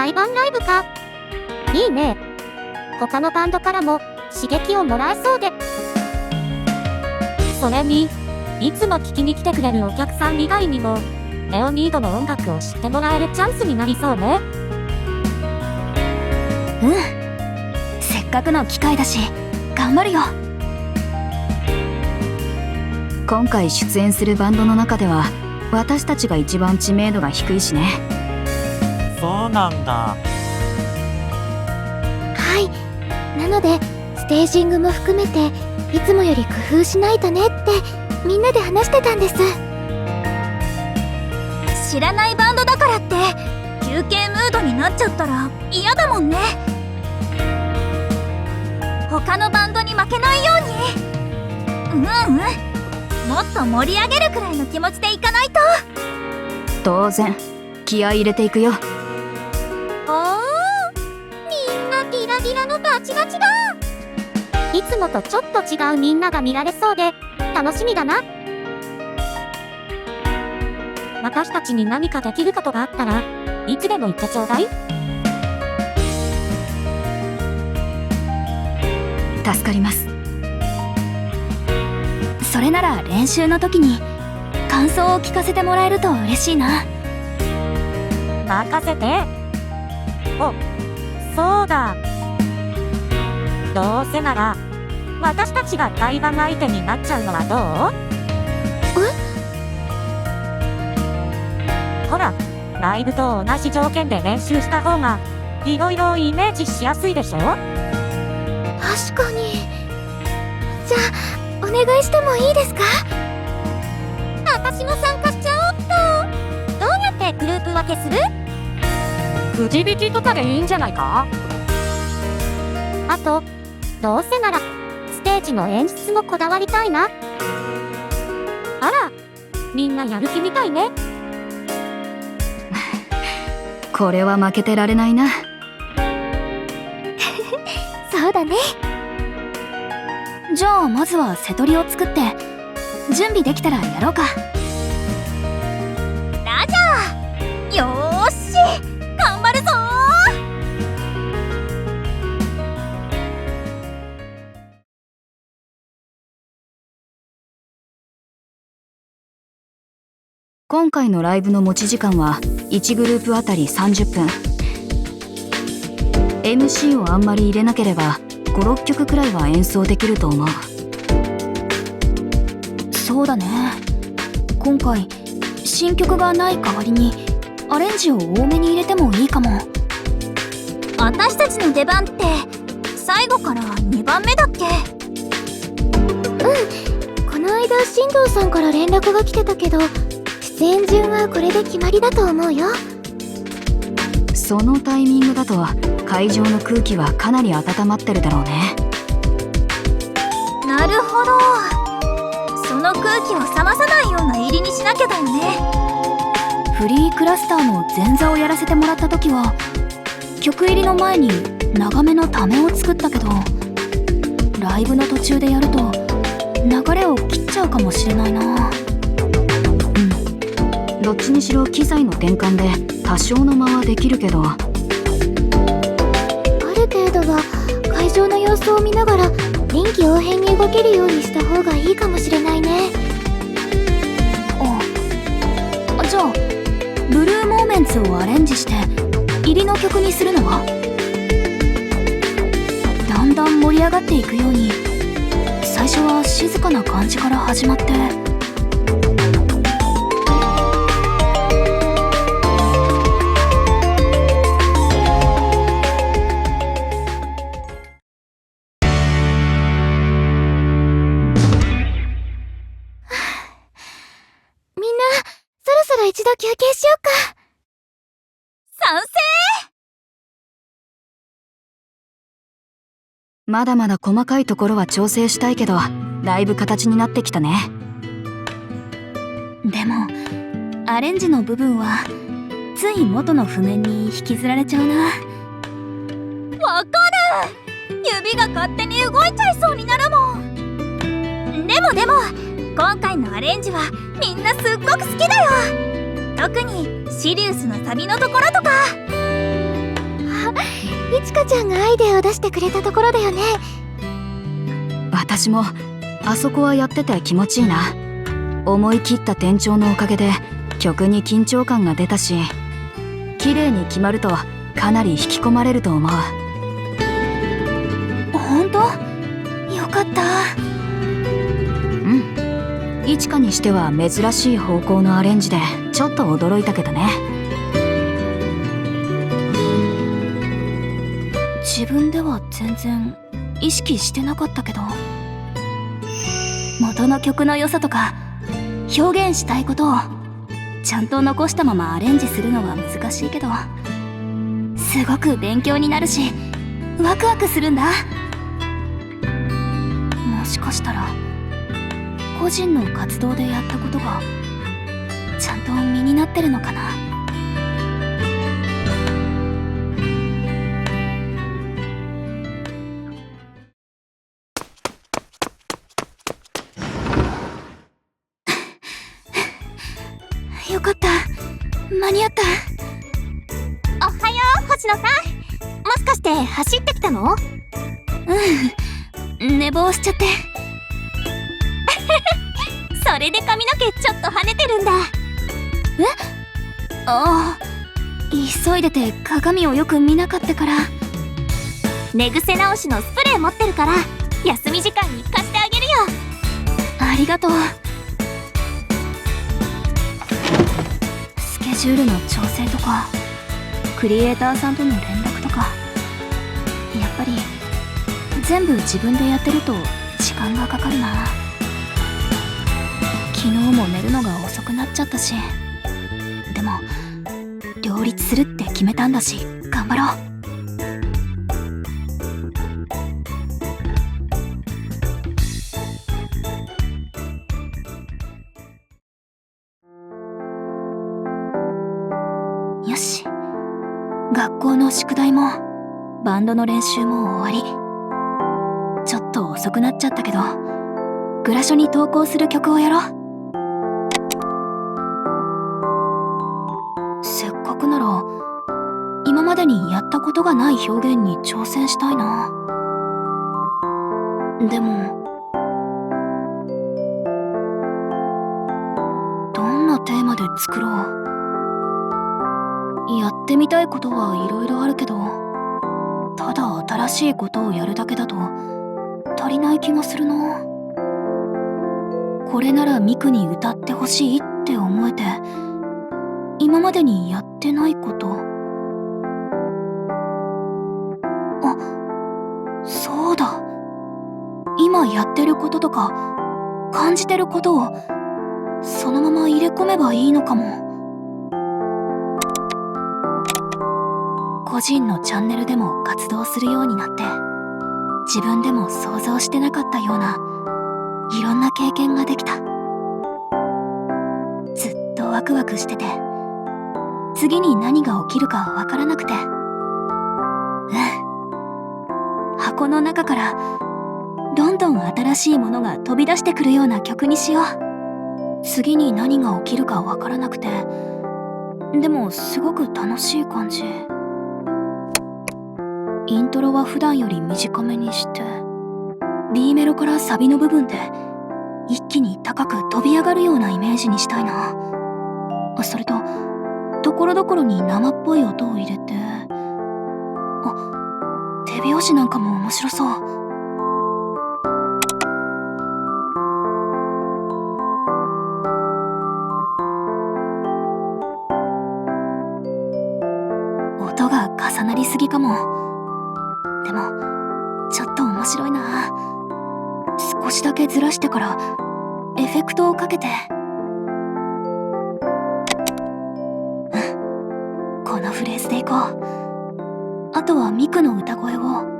対バンライブか。いいね。他のバンドからも刺激をもらえそうで。それに、いつも聴きに来てくれるお客さん以外にも、レオニードの音楽を知ってもらえるチャンスになりそうね。せっかくの機会だし、頑張るよ。今回出演するバンドの中では、私たちが一番知名度が低いしね。そうなんだ。はい。なのでステージングも含めていつもより工夫しないとねってみんなで話してたんです。知らないバンドだからって休憩ムードになっちゃったら嫌だもんね。他のバンドに負けないように。もっと盛り上げるくらいの気持ちでいかないと。当然気合い入れていくよ。みんなギラギラのバチバチだ。いつもとちょっと違うみんなが見られそうで楽しみだな。私たちに何かできることがあったらいつでも言ってちょうだい。助かります。それなら練習の時に感想を聞かせてもらえると嬉しいな。任せて。お、そうだ。どうせなら私たちが対バン相手になっちゃうのはどう？ほら、ライブと同じ条件で練習した方がいろいろイメージしやすいでしょ？確かに。じゃあお願いしてもいいですか？私も参加しちゃおっと。どうやってグループ分けする？くじ引きとかでいいんじゃないか？あと、どうせならステージの演出もこだわりたいな。あら、みんなやる気みたいね。これは負けてられないな。そうだね。じゃあまずは瀬戸りを作って準備できたらやろうか。ラジャー、よーし頑張るぞ今回のライブの持ち時間は1グループあたり30分。 MC をあんまり入れなければ5、6曲くらいは演奏できると思う。そうだね。今回新曲がない代わりにアレンジを多めに入れてもいいかも。私たちの出番って最後から2番目だっけ？この間新藤さんから連絡が来てたけど出演順はこれで決まりだと思うよ。そのタイミングだと会場の空気はかなり温まってるだろうね。なるほど。その空気を冷まさないような入りにしなきゃだよね。フリークラスターの前座をやらせてもらった時は曲入りの前に長めのためを作ったけど、ライブの途中でやると流れを切っちゃうかもしれないな。どっちにしろ機材の転換で多少の間はできるけど、ある程度は会場の様子を見ながら臨機応変に動けるようにした方がいいかもしれないね。じゃあブルーモーメンツをアレンジして入りの曲にするのは？だんだん盛り上がっていくように最初は静かな感じから始まって、一度休憩しようか。賛成。まだまだ細かいところは調整したいけど、だいぶ形になってきたね。でもアレンジの部分はつい元の譜面に引きずられちゃうな。わかる。指が勝手に動いちゃいそうになるもん。でも今回のアレンジはみんなすっごく好きだよ。特にシリウスのサビのところとか。いちかちゃんがアイデアを出してくれたところだよね。私もあそこはやってて気持ちいいな。思い切った転調のおかげで曲に緊張感が出たし、綺麗に決まるとかなり引き込まれると思う。ほんと？よかった。いちかにしては珍しい方向のアレンジでちょっと驚いたけどね。自分では全然意識してなかったけど、元の曲の良さとか表現したいことをちゃんと残したままアレンジするのは難しいけど、すごく勉強になるしワクワクするんだ。もしかしたら個人の活動でやったことがちゃんと身になってるのかな。よかった、間に合った。おはよう、星野さん。もしかして走ってきたの？寝坊しちゃって。それで髪の毛ちょっと跳ねてるんだ。ああ、急いでて鏡をよく見なかったから。寝癖直しのスプレー持ってるから休み時間に貸してあげるよ。ありがとう。スケジュールの調整とかクリエイターさんとの連絡とか、やっぱり全部自分でやってると時間がかかるな。昨日も寝るのが遅くなっちゃったし、でも両立するって決めたんだし頑張ろう。よし、学校の宿題もバンドの練習も終わり。ちょっと遅くなっちゃったけどグラショに投稿する曲をやろう。せっかくなら今までにやったことがない表現に挑戦したいな。でもどんなテーマで作ろう。やってみたいことはいろいろあるけど、ただ新しいことをやるだけだと足りない気がするな。これならミクに歌ってほしいって思えて、今までにやってないこと。あ、そうだ。今やってることとか感じてることをそのまま入れ込めばいいのかも。個人のチャンネルでも活動するようになって、自分でも想像してなかったようないろんな経験ができた。ずっとワクワクしてて、次に何が起きるかわからなくて、箱の中からどんどん新しいものが飛び出してくるような曲にしよう。次に何が起きるかわからなくて、でもすごく楽しい感じ。イントロは普段より短めにして、 B メロからサビの部分で一気に高く飛び上がるようなイメージにしたいな。それとところどころに生っぽい音を入れて、手拍子なんかも面白そう。音が重なりすぎかも。でもちょっと面白いな。少しだけずらしてからエフェクトをかけて、このフレーズでいこう。あとはミクの歌声を